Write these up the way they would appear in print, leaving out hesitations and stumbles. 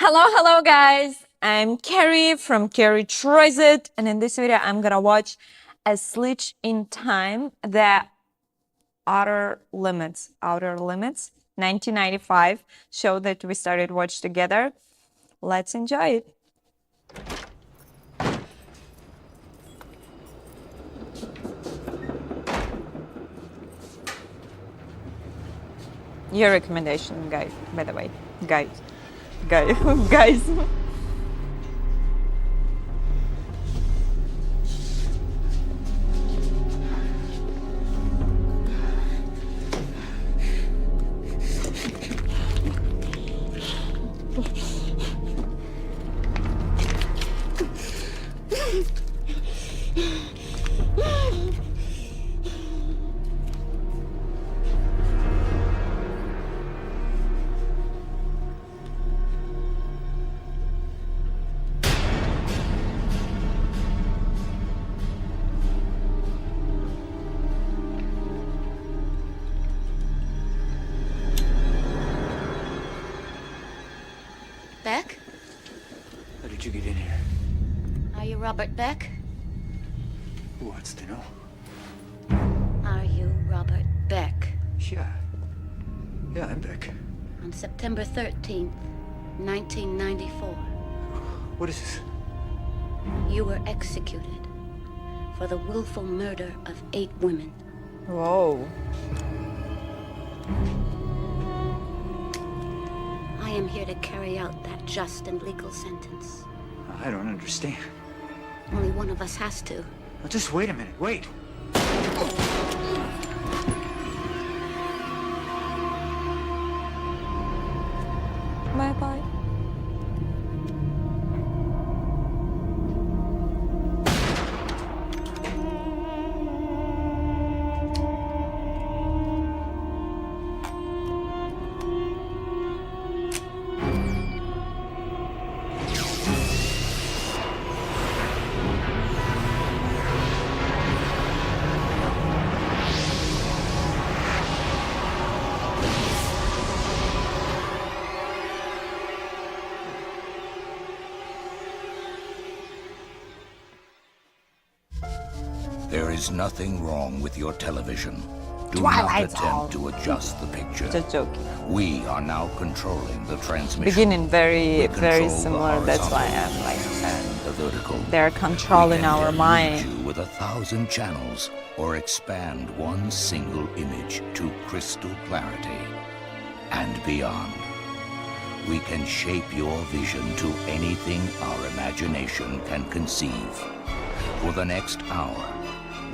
Hello guys. I'm Carrie from Carrie Tries It, and in this video I'm gonna watch a Glitch in Time, the Outer Limits 1995 show that we started watch together. Let's enjoy it. Your recommendation, guys, by the way. Guys. Guys. Beck? How did you get in here? Are you Robert Beck? Who wants to know? Are you Robert Beck? Yeah. Yeah, I'm Beck. On September 13th, 1994, What is this? you were executed for the willful murder of 8 women. Whoa. I am here to carry out that just and legal sentence. I don't understand. Only one of us has to. Well, just wait a minute. Wait. Bye-bye. There is nothing wrong with your television. Do Twilight not Zone. attempt to adjust the picture. Just joking. We are now controlling the transmission. Beginning very We very control the similar. That's why horizontal I'm like, and the vertical. they're controlling We can our delude mind. you with 1,000 channels or expand one single image to crystal clarity and beyond. We can shape your vision to anything our imagination can conceive. For the next hour,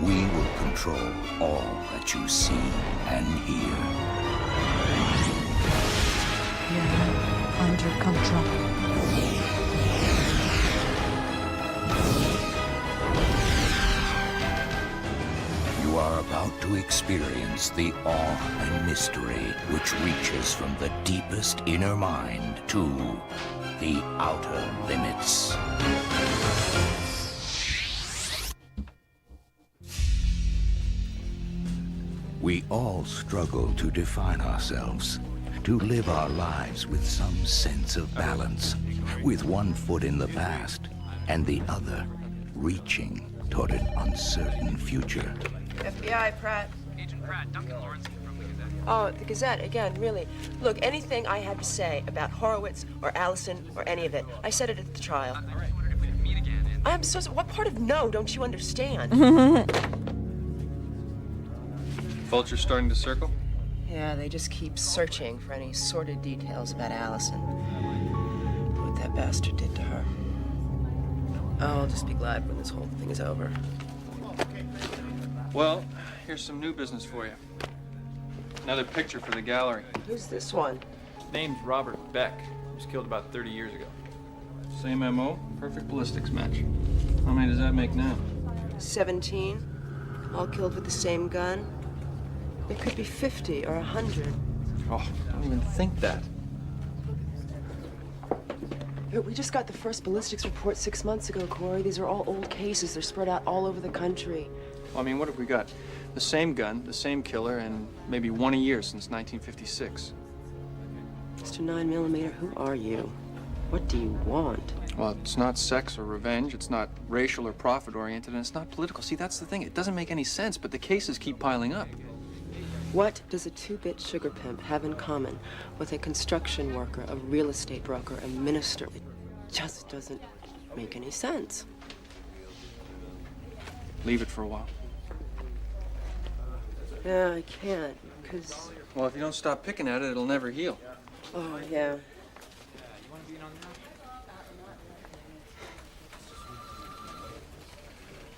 we will control all that you see and hear. Yeah, under control. You are about to experience the awe and mystery which reaches from the deepest inner mind to the outer limits. We all struggle to define ourselves, to live our lives with some sense of balance, with one foot in the past and the other reaching toward an uncertain future. FBI, Pratt. Agent Pratt, Duncan Lawrence from the Gazette. Oh, the Gazette, again, really. Look, anything I had to say about Horowitz or Allison or any of it, I said it at the trial. All right, wondered if we could meet again. I'm so sorry. What part of no don't you understand? Vulture's starting to circle? Yeah, they just keep searching for any sordid details about Allison. What that bastard did to her. Oh, I'll just be glad when this whole thing is over. Well, here's some new business for you. Another picture for the gallery. Who's this one? Name's Robert Beck. He was killed about 30 years ago. Same MO, perfect ballistics match. How many does that make now? 17. All killed with the same gun. It could be 50 or 100. Oh, I don't even think that. We just got the first ballistics report 6 months ago, Corey. These are all old cases. They're spread out all over the country. Well, I mean, what have we got? The same gun, the same killer, and maybe one a year since 1956. Mr. 9mm, who are you? What do you want? Well, it's not sex or revenge, it's not racial or profit-oriented, and it's not political. See, that's the thing. It doesn't make any sense, but the cases keep piling up. What does a two-bit sugar pimp have in common with a construction worker, a real estate broker, a minister? It just doesn't make any sense. Leave it for a while. Yeah, I can't, because... Well, if you don't stop picking at it, it'll never heal. Oh, yeah.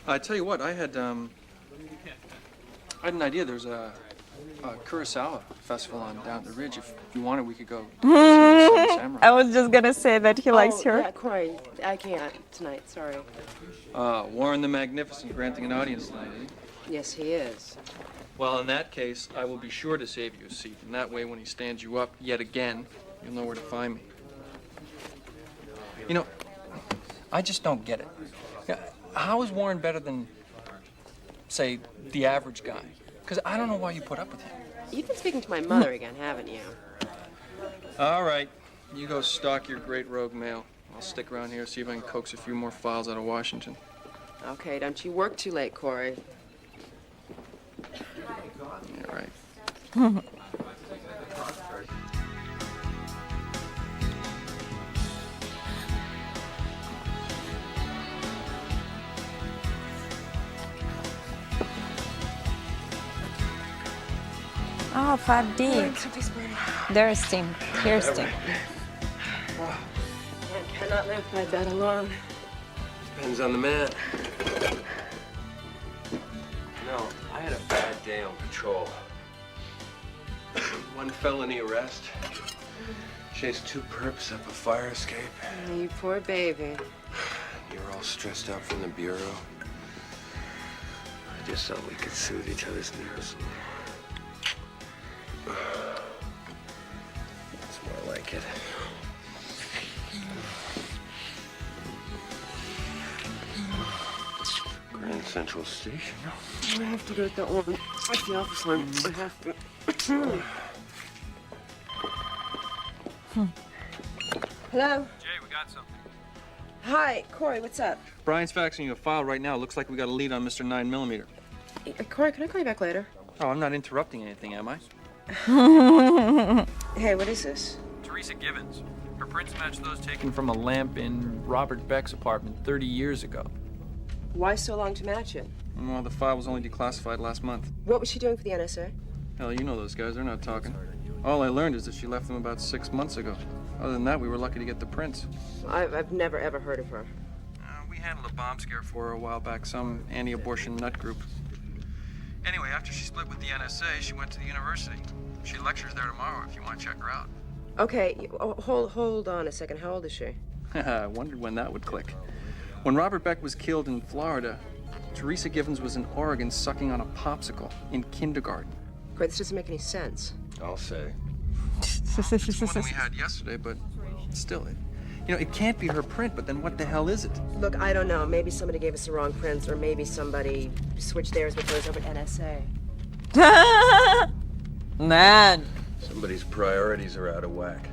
I tell you what, I had an idea. There's a Kurosawa festival on down the ridge. If you wanted, we could go. See the Seven Samurai. I was just gonna say that he likes her. Yeah, Corey, I can't tonight, sorry. Warren the Magnificent granting an audience tonight, eh? Yes, he is. Well, in that case, I will be sure to save you a seat. And that way, when he stands you up yet again, you'll know where to find me. You know, I just don't get it. Yeah, how is Warren better than, say, the average guy? Because I don't know why you put up with him. You've been speaking to my mother again, haven't you? All right, you go stalk your great rogue mail. I'll stick around here, see if I can coax a few more files out of Washington. Okay, don't you work too late, Corey. Yeah, right. Oh, 5D. There's steam. Here's steam. Man cannot live by that alone. Depends on the man. No, I had a bad day on patrol. One felony arrest. Chased two perps up a fire escape. You poor baby. You're all stressed out from the bureau. I just thought we could soothe each other's nerves. It's more like it. Grand Central Station. I have to go to that one with the office line. I have to. Hello? Jay, we got something. Hi, Corey, what's up? Brian's faxing you a file right now. Looks like we got a lead on Mr. 9mm. Corey, can I call you back later? Oh, I'm not interrupting anything, am I? Hey, what is this? Teresa Givens. Her prints match those taken from a lamp in Robert Beck's apartment 30 years ago. Why so long to match it? Well, the file was only declassified last month. What was she doing for the NSA? Hell, you know those guys. They're not talking. All I learned is that she left them about 6 months ago. Other than that, we were lucky to get the prints. I've never, ever heard of her. We handled a bomb scare for her a while back, some anti-abortion nut group. Anyway, after she split with the NSA, she went to the university. She lectures there tomorrow if you want to check her out. Okay, hold on a second. How old is she? I wondered when that would click. When Robert Beck was killed in Florida, Teresa Givens was in Oregon sucking on a popsicle in kindergarten. Corey, this doesn't make any sense. I'll say. It's more than we had yesterday, but still, it can't be her print, but then what the hell is it? Look, I don't know. Maybe somebody gave us the wrong prints, or maybe somebody switched theirs with hers over at NSA. Man. Somebody's priorities are out of whack.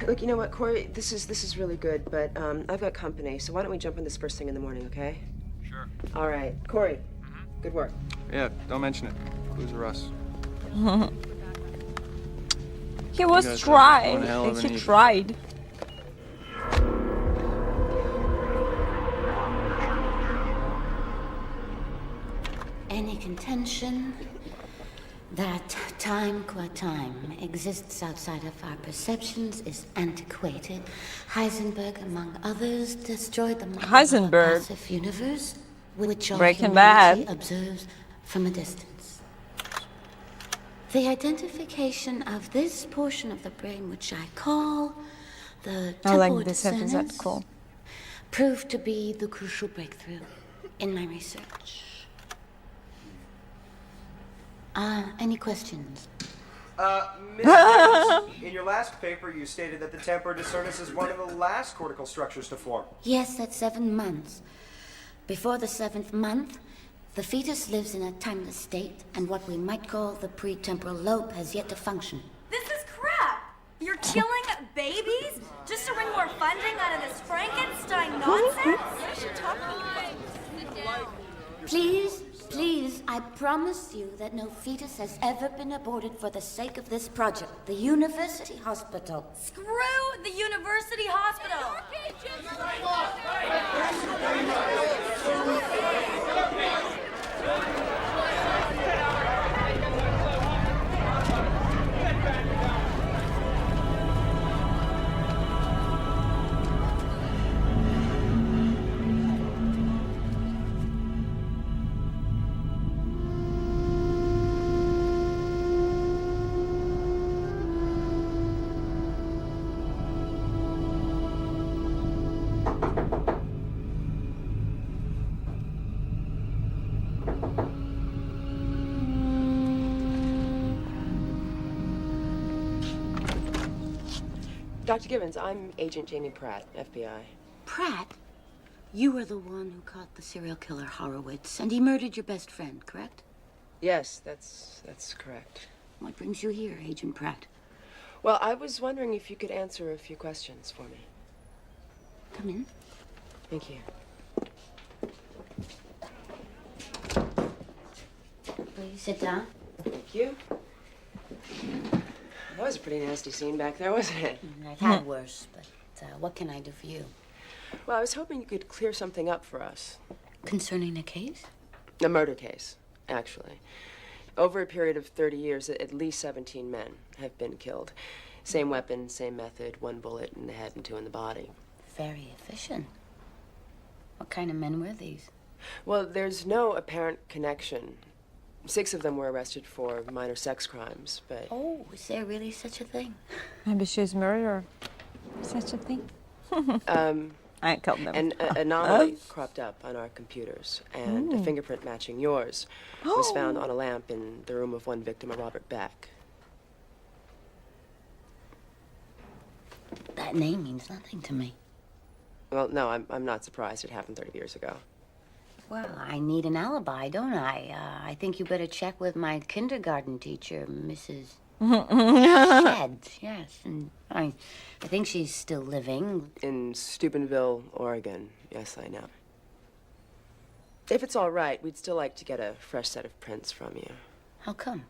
Look, you know what, Corey? This is really good, but I've got company, so why don't we jump on this first thing in the morning, okay? Sure. All right, Corey. Good work. Yeah, don't mention it. Clues are us. He You was guys trying. are one hell of an He evening. tried. Any contention that time qua time exists outside of our perceptions is antiquated. Heisenberg, among others, destroyed the model Heisenberg. of a passive universe, which all Breaking humanity Bad. observes from a distance. The identification of this portion of the brain, which I call the I like temporal this episode. discerners, Cool. proved to be the crucial breakthrough in my research. Any questions? Ms. Evans, in your last paper, you stated that the temporal discernus is one of the last cortical structures to form. Yes, at 7 months. Before the 7th month, the fetus lives in a timeless state, and what we might call the pretemporal lobe has yet to function. This is crap! You're killing babies Please, please, I promise you that no fetus has ever been aborted for the sake of this project. The University Hospital. Screw the University Hospital! Dr. Gibbons, I'm Agent Jamie Pratt, FBI. Pratt, you were the one who caught the serial killer Horowitz, and he murdered your best friend, correct? Yes, that's correct. What brings you here, Agent Pratt? Well, I was wondering if you could answer a few questions for me. Come in. Thank you. Please sit down. Thank you. That was a pretty nasty scene back there, wasn't it? I've had worse, but what can I do for you? Well, I was hoping you could clear something up for us. Concerning a case? A murder case, actually. Over a period of 30 years, at least 17 men have been killed. Same weapon, same method, 1 bullet in the head and 2 in the body. Very efficient. What kind of men were these? Well, there's no apparent connection. 6 of them were arrested for minor sex crimes, but... Oh, is there really such a thing? Maybe she's murderer. Such a thing. I killed them. An anomaly cropped up on our computers, and a fingerprint matching yours was found on a lamp in the room of one victim, a Robert Beck. That name means nothing to me. Well, no, I'm not surprised. It happened 30 years ago. Well, I need an alibi, don't I? I think you better check with my kindergarten teacher, Mrs. Shed. Yes, and I think she's still living. In Steubenville, Oregon. Yes, I know. If it's all right, we'd still like to get a fresh set of prints from you. How come?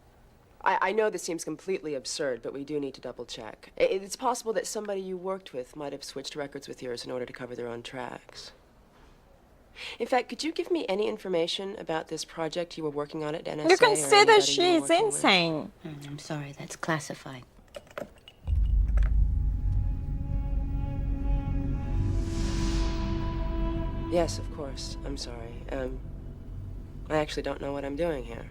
I know this seems completely absurd, but we do need to double check. It's possible that somebody you worked with might have switched records with yours in order to cover their own tracks. In fact, could you give me any information about this project you were working on at NSA? You can see that she she's insane. I'm sorry, that's classified. Yes, of course. I'm sorry. I actually don't know what I'm doing here.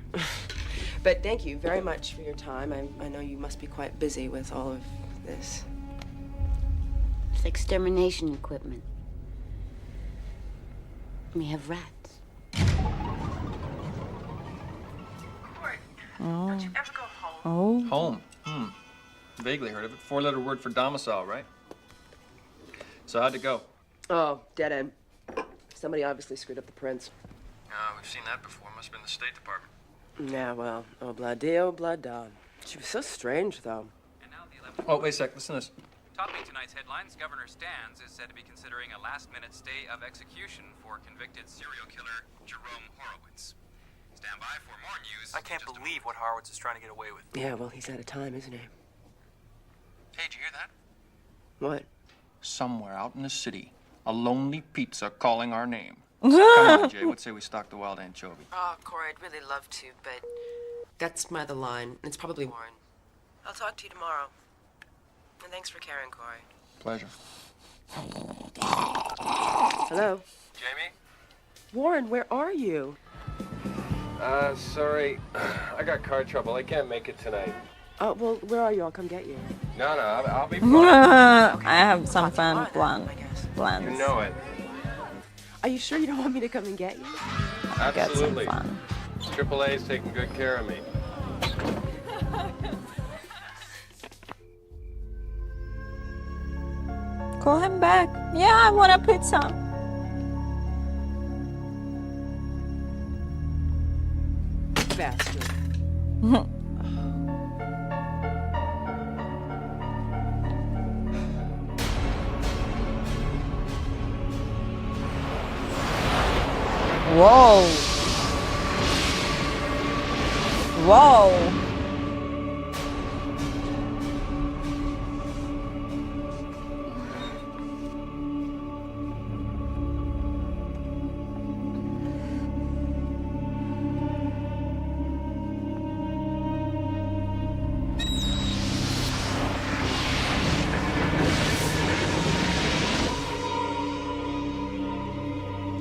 But thank you very much for your time. I know you must be quite busy with all of this. It's extermination equipment. We have rats. Don't you ever go home? Home? Vaguely heard of it. 4-letter word for domicile, right? So how'd it go? Oh, dead end. Somebody obviously screwed up the prints. We've seen that before. Must have been the State Department. Yeah, well, oh, blah, da. She was so strange, though. And now the 11th. Oh, wait a sec. Listen to this. Topping tonight's headlines, Governor Stans is said to be considering a last-minute stay of execution for convicted serial killer Jerome Horowitz. Stand by for more news. I can't believe what Horowitz is trying to get away with. Yeah, well, he's out of time, isn't he? Hey, did you hear that? What? Somewhere out in the city, a lonely pizza calling our name. Come on, Jay. What say we stock the wild anchovy? Oh, Corey, I'd really love to, but that's my other line. It's probably Warren. I'll talk to you tomorrow. And thanks for caring, Corey. Pleasure. Hello? Jamie? Warren, where are you? Sorry. I got car trouble. I can't make it tonight. Oh, well, where are you? I'll come get you. No, I'll be fine. I have some fun plans. You know it. Are you sure you don't want me to come and get you? Get some Absolutely. fun. AAA's taking good care of me. Call him back. Yeah, I want a pizza. Bastard. Whoa. Whoa.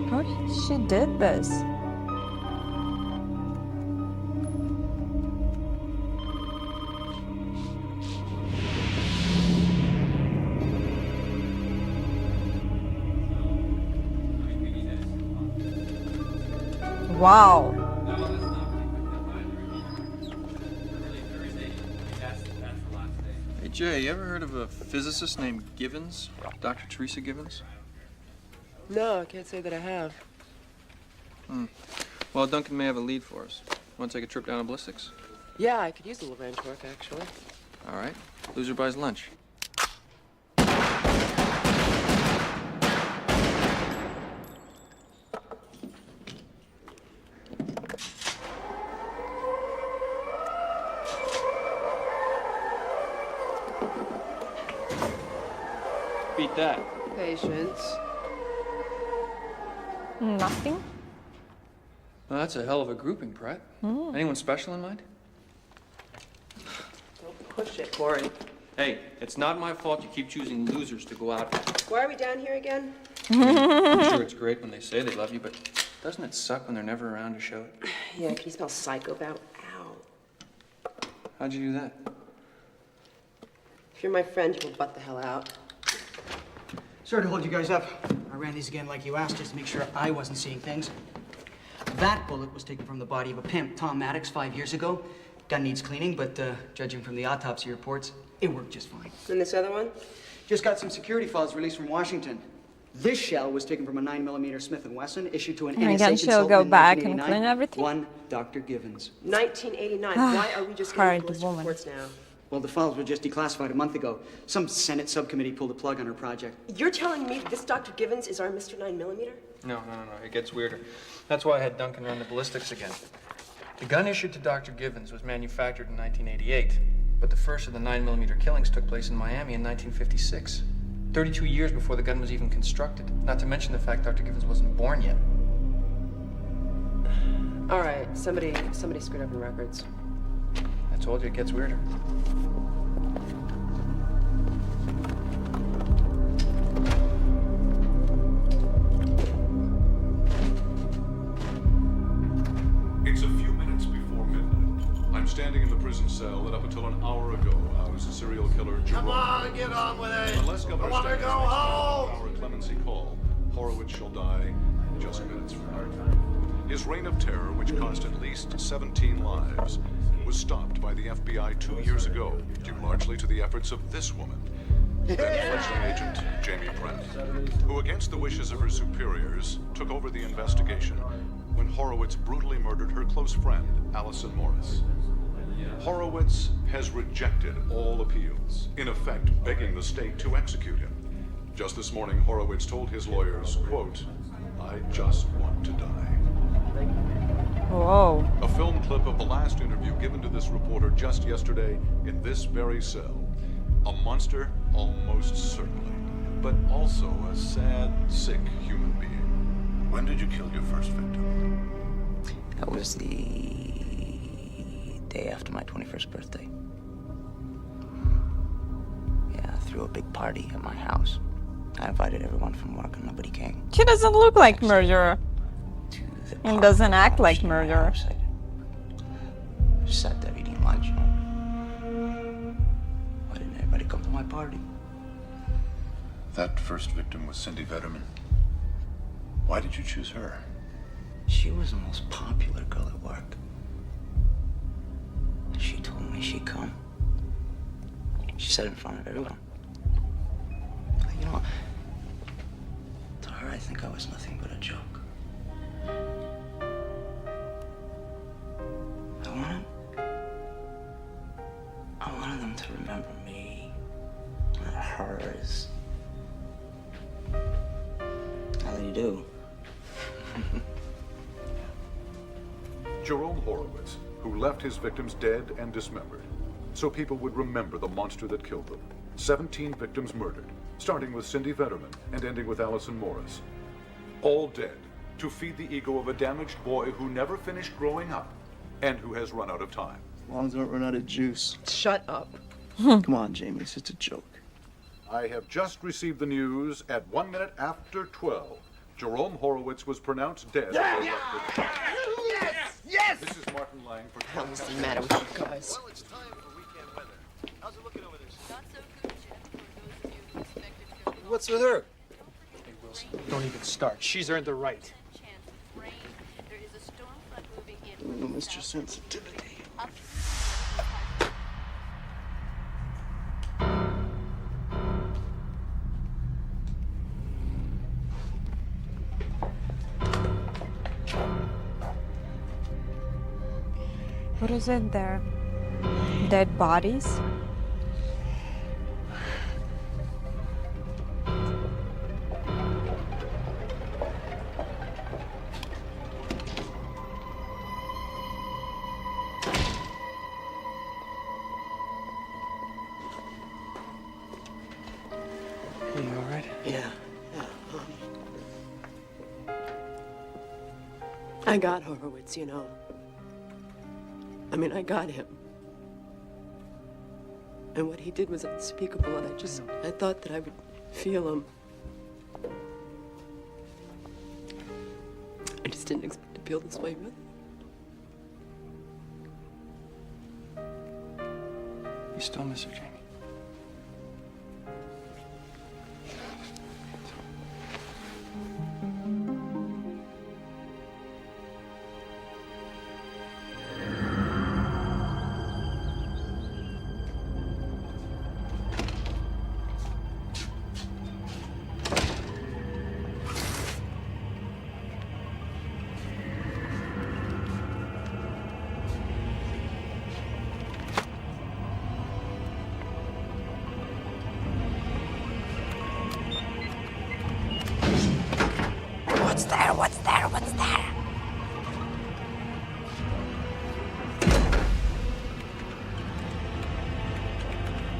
How she did this? Wow. Hey, Jay, you ever heard of a physicist named Givens? Dr. Teresa Givens? No, I can't say that I have. Well, Duncan may have a lead for us. Want to take a trip down to ballistics? Yeah, I could use a little ranch work, actually. All right. Loser buys lunch. Beat that. Patience. Nothing. Well, that's a hell of a grouping, Pratt. Anyone special in mind? Don't push it, Corey. Hey, it's not my fault you keep choosing losers to go out with. Why are we down here again? I'm sure it's great when they say they love you, but doesn't it suck when they're never around to show it? Yeah, can you smell psychopath? Ow. How'd you do that? If you're my friend, you will butt the hell out. Sorry to hold you guys up. I ran these again like you asked, just to make sure I wasn't seeing things. That bullet was taken from the body of a pimp, Tom Maddox, 5 years ago. Gun needs cleaning, but judging from the autopsy reports, it worked just fine. And this other one? Just got some security files released from Washington. This shell was taken from a 9mm Smith & Wesson, issued to an And NSA again, she'll consultant go in back and 1989. clean everything? One Dr. Givens. 1989. Why are we just getting ballistic woman. reports now? Well, the files were just declassified a month ago. Some Senate subcommittee pulled the plug on her project. You're telling me this Dr. Givens is our Mr. 9mm? No. It gets weirder. That's why I had Duncan run the ballistics again. The gun issued to Dr. Givens was manufactured in 1988, but the first of the 9mm killings took place in Miami in 1956. 32 years before the gun was even constructed. Not to mention the fact Dr. Givens wasn't born yet. All right, somebody screwed up in records. I told you it gets weirder. It's a few minutes before midnight. I'm standing in the prison cell that up until an hour ago housed serial killer Jerome. Come on, get on with it. Unless I Governor want to Stans go makes home. our clemency call, Horowitz shall die just minutes from now. His reign of terror, which cost at least 17 lives, was stopped by the FBI 2 years ago, due largely to the efforts of this woman, then-fledgling agent Jamie Brent, who, against the wishes of her superiors, took over the investigation when Horowitz brutally murdered her close friend, Allison Morris. Horowitz has rejected all appeals, in effect begging the state to execute him. Just this morning, Horowitz told his lawyers, quote, "I just want to die." Whoa. A film clip of the last interview given to this reporter just yesterday in this very cell. A monster, almost certainly, but also a sad, sick human being. When did you kill your first victim? That was the day after my 21st birthday. Yeah, I threw a big party at my house. I invited everyone from work and nobody came. She doesn't look like murderer. And doesn't act like murderer. I just sat there eating lunch. Why didn't everybody come to my party? That first victim was Cindy Vetterman. Why did you choose her? She was the most popular girl at work. She told me she'd come. She said it in front of everyone. You know, to her, I think I was nothing but a joke. I wanted them to remember me, not hers. How do you do? Jerome Horowitz, who left his victims dead and dismembered, so people would remember the monster that killed them. 17 victims murdered, starting with Cindy Vetterman and ending with Allison Morris. All dead to feed the ego of a damaged boy who never finished growing up and who has run out of time. As long as I don't run out of juice. Shut up. Come on, Jamie, it's just a joke. I have just received the news at 1 minute after 12. Jerome Horowitz was pronounced dead. Yes! This is Martin Lang for What's the matter with you guys? Well, it's time for weekend weather. How's it looking over there? Not so good, Jim, for those of you who expected to go to What's with her? Hey, Wilson, don't even start. She's earned the right. chance of rain. There is a storm front moving in. Mr. Sensitivity. Up What is it there? Dead bodies? Are you alright? Yeah. I got Horowitz, you know. I mean, I got him. And what he did was unspeakable, and I thought that I would feel him. I just didn't expect to feel this way, really. You still miss her, Jamie? What's there? What's there? What's there?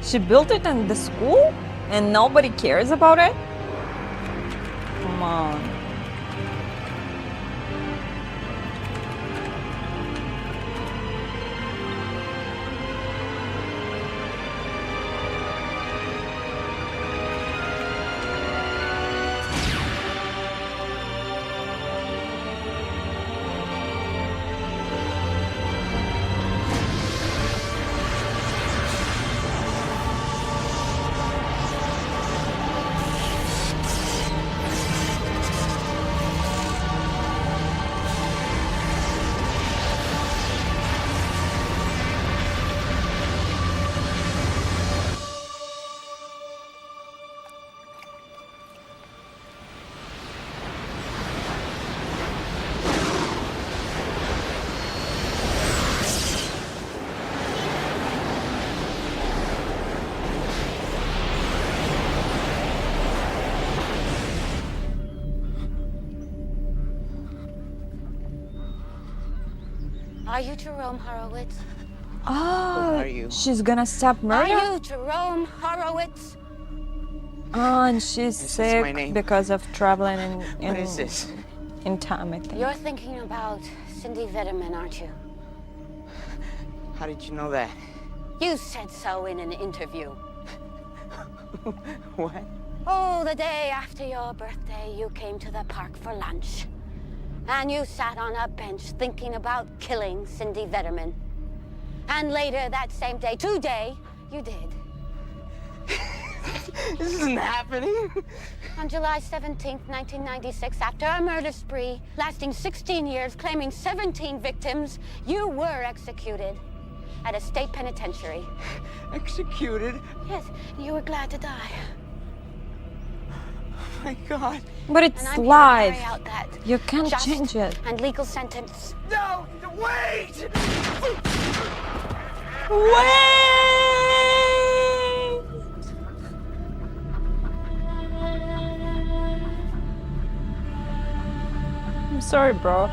She built it in the school and nobody cares about it? Come on. Are you Jerome Horowitz? Oh, are you? she's gonna stop Are murder? you Jerome Horowitz? Oh, and she's This is my sick name. because of traveling What is this? in time, I think. You're thinking about Cindy Vetterman, aren't you? How did you know that? You said so in an interview. What? Oh, the day after your birthday, you came to the park for lunch. And you sat on a bench thinking about killing Cindy Vetterman. And later that same day, today, you did. This isn't happening. On July 17th, 1996, after a murder spree lasting 16 years, claiming 17 victims, you were executed at a state penitentiary. Executed? Yes, you were glad to die. Oh my God. But it's And I'm live. here to carry out that You can't just change it. and legal sentence. No! Wait! Wait! I'm sorry, bro.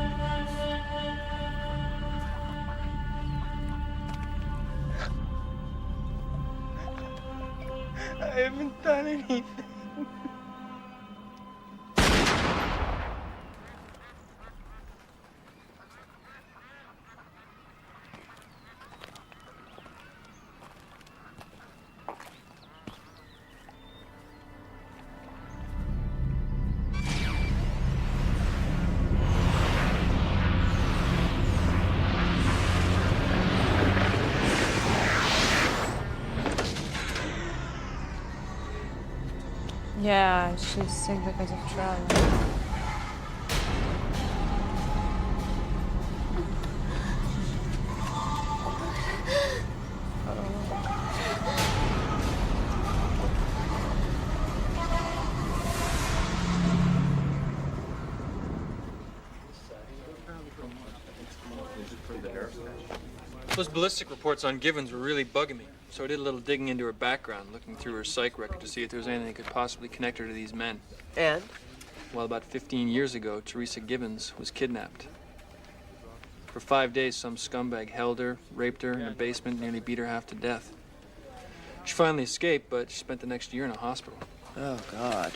I haven't done anything. Yeah, she's sick because of travel. Those ballistic reports on Givens were really bugging me, so I did a little digging into her background, looking through her psych record to see if there was anything that could possibly connect her to these men. And? Well, about 15 years ago, Teresa Givens was kidnapped. For 5 days, some scumbag held her, raped her in a basement, nearly beat her half to death. She finally escaped, but she spent the next year in a hospital. Oh, God.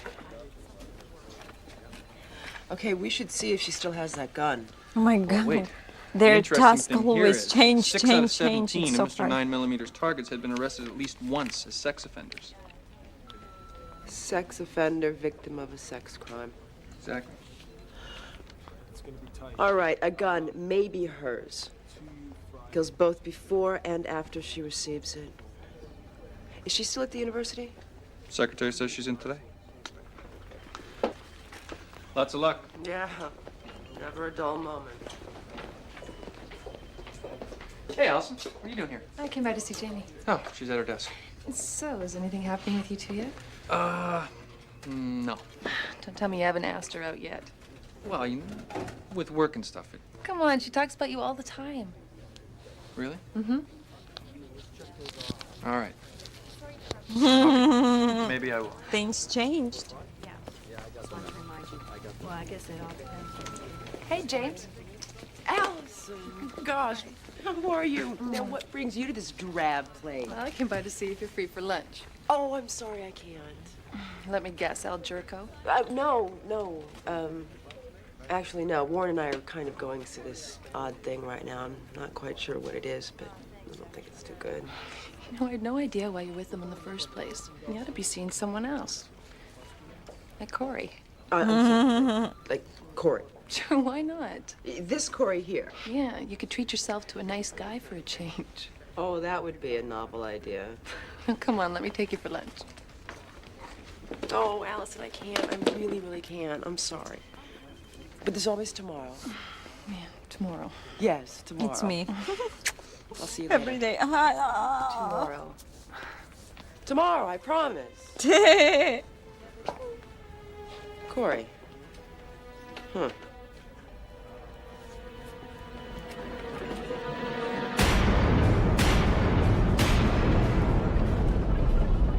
Okay, we should see if she still has that gun. Oh my God. Wait. Their The interesting task thing here always is change. 6 out of It's 17 so of Mr. far. 9mm's targets had been arrested at least once as sex offenders. Sex offender, victim of a sex crime. Exactly. All right, a gun may be hers. Kills both before and after she receives it. Is she still at the university? Secretary says she's in today. Lots of luck. Yeah, never a dull moment. Hey, Allison. What are you doing here? I came by to see Jamie. Oh, she's at her desk. So, is anything happening with you two yet? No. Don't tell me you haven't asked her out yet. Well, you know, with work and stuff. Come on, she talks about you all the time. Really? Mm-hmm. All right. Okay. Maybe I will. Things changed. Well, I guess it all depends. Hey, James. Allison, gosh, how are you? Now, what brings you to this drab place? Well, I came by to see if you're free for lunch. Oh, I'm sorry, I can't. Let me guess, El Jerko? No. Actually, no. Warren and I are kind of going through this odd thing right now. I'm not quite sure what it is, but I don't think it's too good. You know, I had no idea why you're with them in the first place. You ought to be seeing someone else. Like Corey. I'm sorry. Like Corey. Sure, why not? This Corey here. Yeah, you could treat yourself to a nice guy for a change. Oh, that would be a novel idea. Come on, let me take you for lunch. Oh, Allison, I can't. I really, really can't. I'm sorry. But there's always tomorrow. Yeah, tomorrow. Yes, tomorrow. It's me. I'll see you later. Every day. Tomorrow. Tomorrow, I promise. Corey. Huh.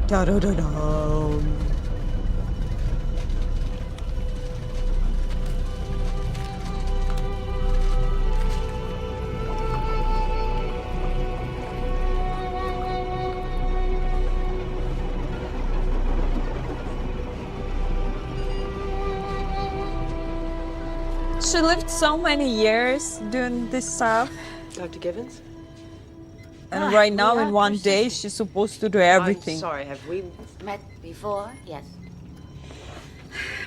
Da da da da. She lived so many years doing this stuff. Dr. Givens? And right now, in one day, she's supposed to do everything. I'm sorry, have we met before? Yes.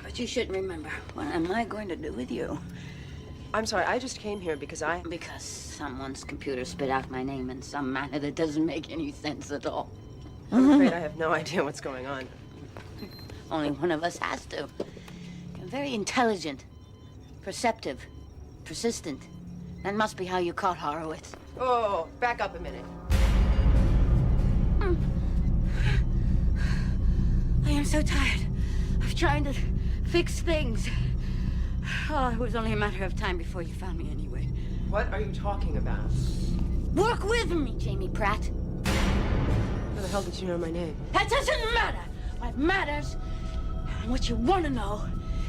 But you shouldn't remember. What am I going to do with you? I'm sorry, I just came here because Because someone's computer spit out my name in some manner that doesn't make any sense at all. I'm afraid I have no idea what's going on. Only one of us has to. You're very intelligent, perceptive, persistent. That must be how you caught Horowitz. Oh, back up a minute. I am so tired of trying to fix things. Oh, it was only a matter of time before you found me anyway. What are you talking about? Work with me, Jamie Pratt. How the hell did you know my name? That doesn't matter. What matters, and what you want to know,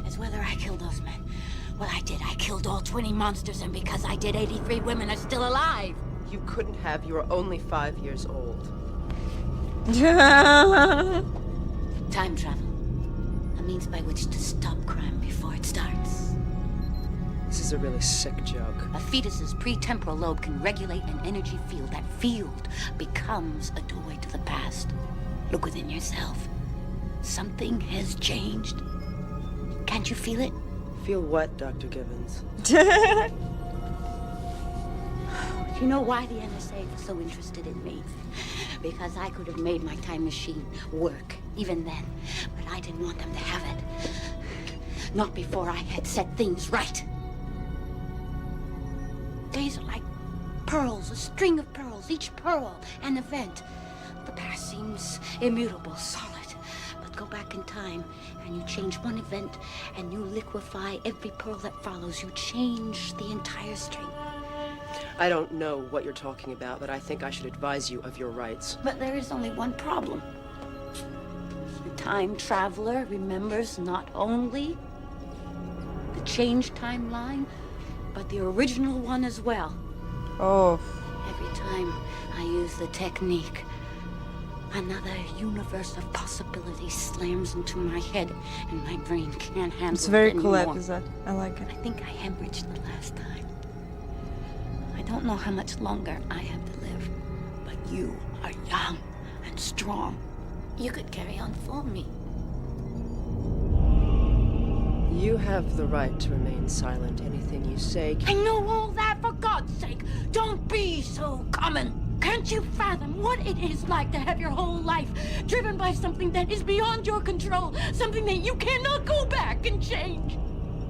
is whether I killed those men. Well, I did. I killed all 20 monsters, and because I did, 83 women are still alive. You couldn't have. You were only 5 years old. Time travel. A means by which to stop crime before it starts. This is a really sick joke. A fetus's pretemporal lobe can regulate an energy field. That field becomes a doorway to the past. Look within yourself. Something has changed. Can't you feel it? Feel what, Dr. Gibbons? You know why the NSA was so interested in me? Because I could have made my time machine work, even then. But I didn't want them to have it. Not before I had set things right. Days are like pearls, a string of pearls, each pearl an event. The past seems immutable, solid. But go back in time, and you change one event, and you liquefy every pearl that follows. You change the entire string. I don't know what you're talking about, but I think I should advise you of your rights. But there is only one problem. The time traveler remembers not only the changed timeline, but the original one as well. Oh. Every time I use the technique, another universe of possibilities slams into my head, and my brain can't handle It's a very it cool anymore. episode. I like it. I think I hemorrhaged the last time. I don't know how much longer I have to live, but you are young and strong. You could carry on for me. You have the right to remain silent. Anything you say... I know all that, for God's sake. Don't be so common. Can't you fathom what it is like to have your whole life driven by something that is beyond your control? Something that you cannot go back and change?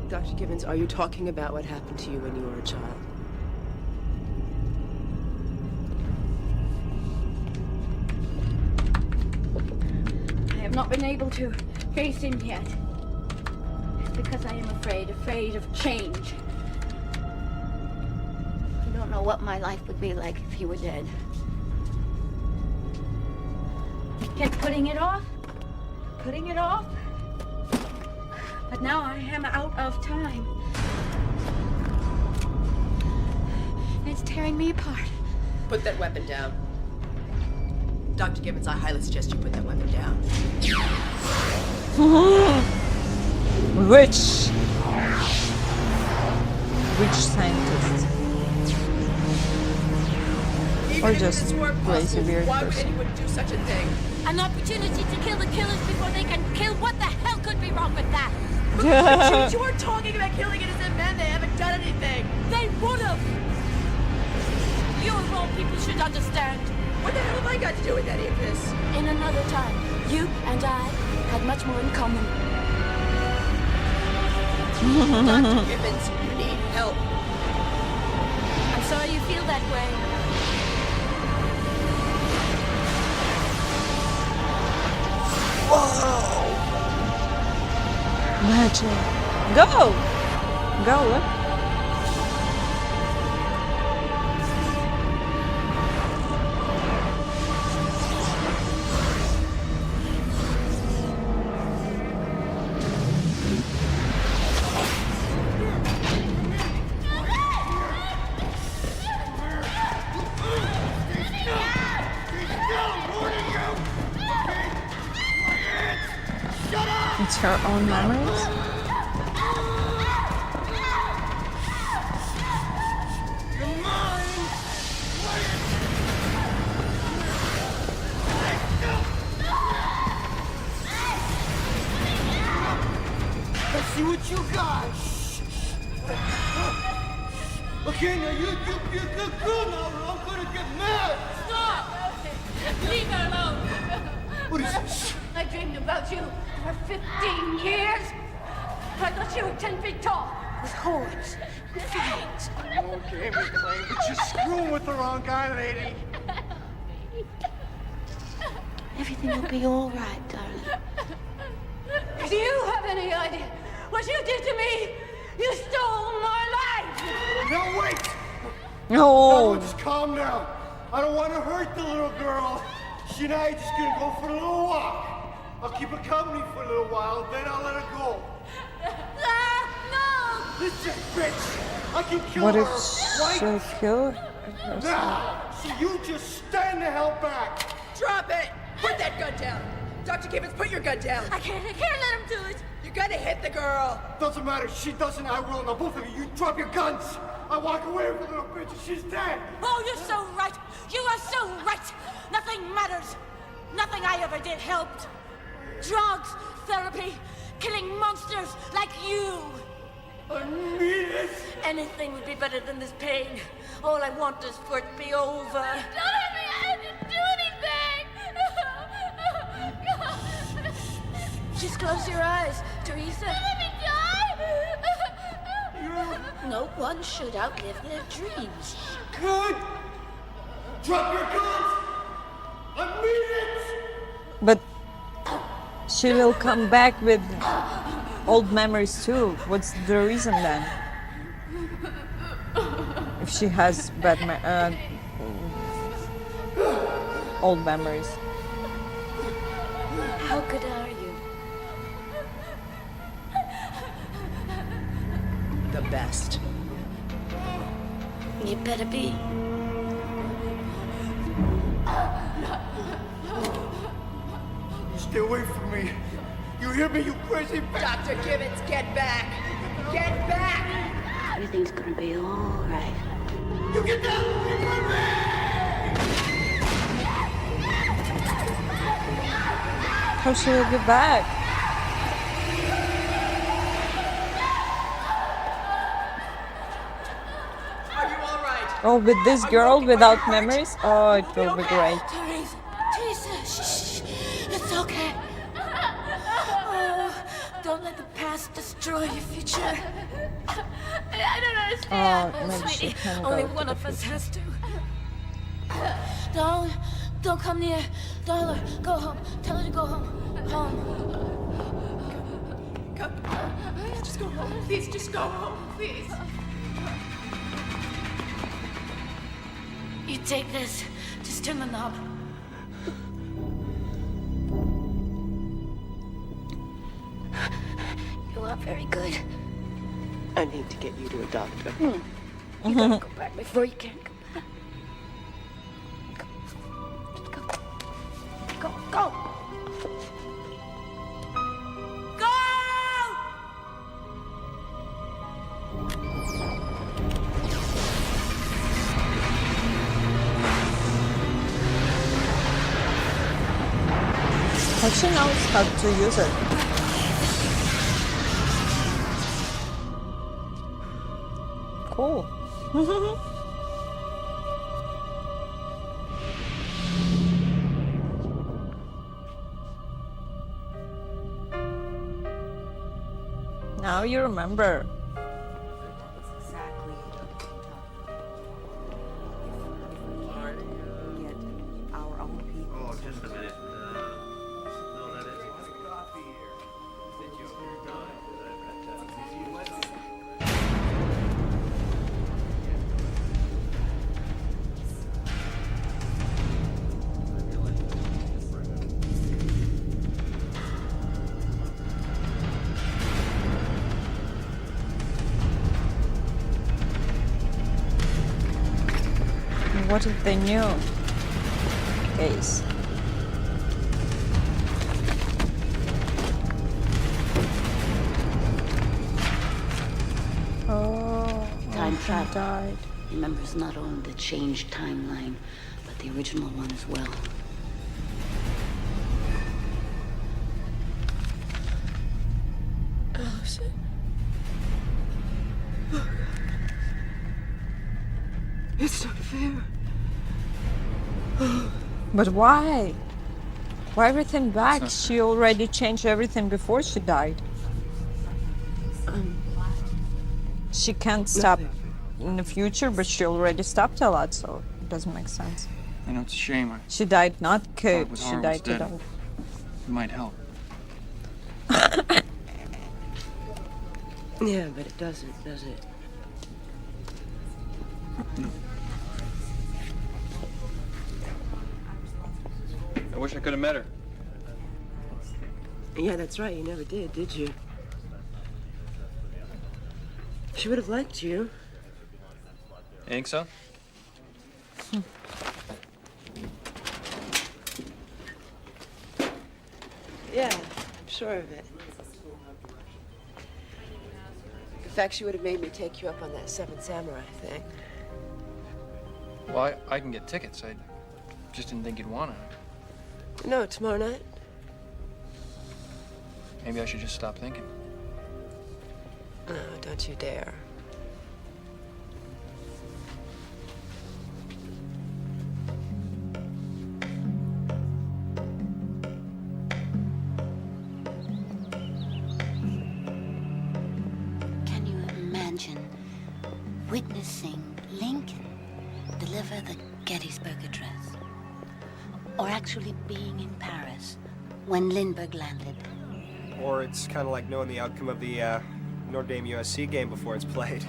Dr. Gibbons, are you talking about what happened to you when you were a child? I have not been able to face him yet. It's because I am afraid of change. I don't know what my life would be like if he were dead. I kept putting it off. But now I am out of time. And it's tearing me apart. Put that weapon down. Dr. Gibbons, I highly suggest you put that weapon down. Which scientist? Or just crazy weird Why would person? anyone do such a thing? An opportunity to kill the killers before they can kill. What the hell could be wrong with that? You were talking about killing innocent men. They haven't done anything. They would have. You of all people should understand. What the hell have I got to do with any of this? In another time, you and I had much more in common. Dr. Gibbons, you need help. I'm sorry you feel that way. Whoa! Magic. Go! Go, look. It's her own memories? Let's see what you got. Okay, now you look good now, or I'm gonna get mad. Stop! Leave her alone. What is this? I dreamed about you for 15 years. I thought you were 10 feet tall, with horns and fangs. No game we're playing, but you're screwing with the wrong guy, lady. Everything will be all right, darling. Do you have any idea what you did to me? You stole my life! No, wait! No! No, just calm down. I don't want to hurt the little girl. She and I are just gonna go for a little walk. I'll keep her company for a little while, then I'll let her go. No! Listen, bitch! I can kill What her if she'll kill her? now! So you just stand the hell back! Drop it! Quit that gun down! Dr. Gibbons, put your gun down! I can't let him do it! You're gonna hit the girl! Doesn't matter. She doesn't. I will. Now, both of you, you drop your guns. I walk away with the little bitch and she's dead. Oh, you're so right! You are so right! Nothing matters! Nothing I ever did helped! Drugs, therapy, killing monsters like you! I mean it! Anything would be better than this pain. All I want is for it to be over. Don't hurt me! I didn't do anything! Just close your eyes, Teresa. Let me die! No one should outlive their dreams. Good! Drop your guns! I mean it! But she will come back with old memories too. What's the reason then? If she has bad old memories. How good are you? The best. You better be. Stay away from me. You hear me, you crazy bitch? Dr. Gibbons, get back! Get back! Everything's gonna be all right. You get down from me! How she will get back? Are you all right? Oh, with this girl without memories? Oh, it will be great. Teresa, shh. It's okay. Oh, don't let the past destroy your future. I don't understand. Oh, maybe she sweetie, can only go to one the of us future. has to. Don't come near. Dollar, go home. Tell her to go home. Home. Just go home. Please, just go home, please. You take this. Just turn the knob. You are very good. I need to get you to a doctor. You gotta go back before you can't come back. Go. Go. Go! How she knows how to use it? Cool. Now you remember. Oh, just a minute. What if they knew? Case. Oh, Time travel died. remembers not only the changed timeline, but the original one as well. Allison. It's not fair. But why? Why everything back? She already changed everything before she died. She can't stop in the future, but she already stopped a lot, so it doesn't make sense. I know it's a shame. She died not good. with She Horowitz died dead, to it might help. Yeah, but it doesn't, does it? I wish I could have met her. Yeah, that's right. You never did you? She would have liked you. You think so? Yeah, I'm sure of it. In fact, she would have made me take you up on that Seven Samurai thing. Well, I can get tickets. I just didn't think you'd want to. No, tomorrow night. Maybe I should just stop thinking. No, don't you dare. Can you imagine witnessing Lincoln deliver the Gettysburg Address? Or actually being in Paris when Lindbergh landed? Or it's kind of like knowing the outcome of the Notre Dame USC game before it's played.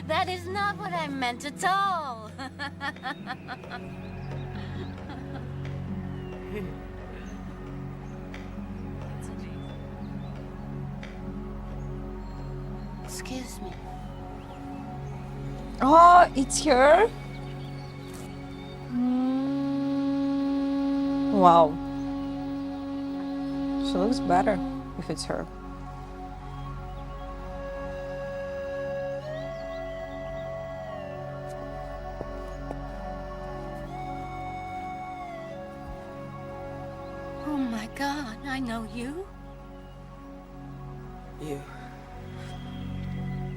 That is not what I meant at all. Excuse me. Oh, it's her? Wow. She looks better if it's her. Oh my God, I know you.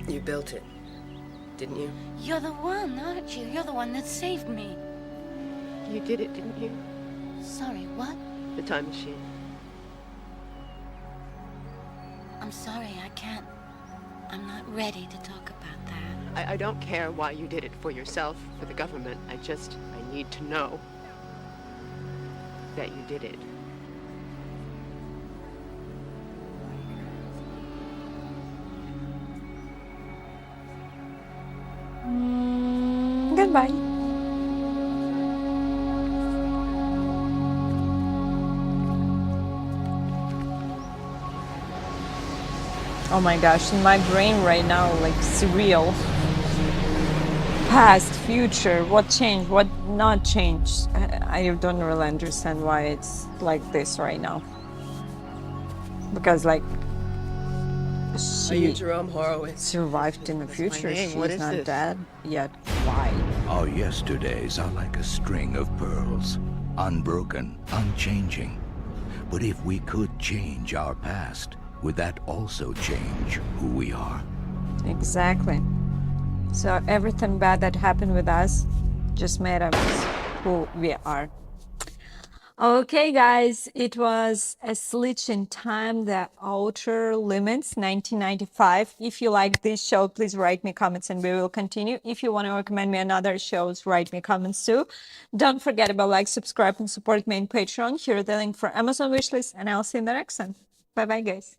You built it, didn't you? You're the one, aren't you? You're the one that saved me. You did it, didn't you? Sorry, what? The time machine. I'm sorry, I can't. I'm not ready to talk about that. I don't care why you did it, for yourself, for the government. I need to know that you did it. Goodbye. Oh my gosh, in my brain right now, like surreal. Past, future, what changed, what not changed. I don't really understand why it's like this right now. Because like, Are you she Jerome Horowitz? survived in the That's my future. name. She's What is not this? dead yet. Why? Our yesterdays are like a string of pearls, unbroken, unchanging. But if we could change our past, would that also change who we are? Exactly. So everything bad that happened with us just made us who we are. Okay, guys, it was A Glitch in Time, The Outer Limits, 1995. If you like this show, please write me comments and we will continue. If you want to recommend me another shows, write me comments too. Don't forget about like, subscribe, and support me on Patreon. Here is the link for Amazon wishlist, and I'll see you in the next one. Bye-bye, guys.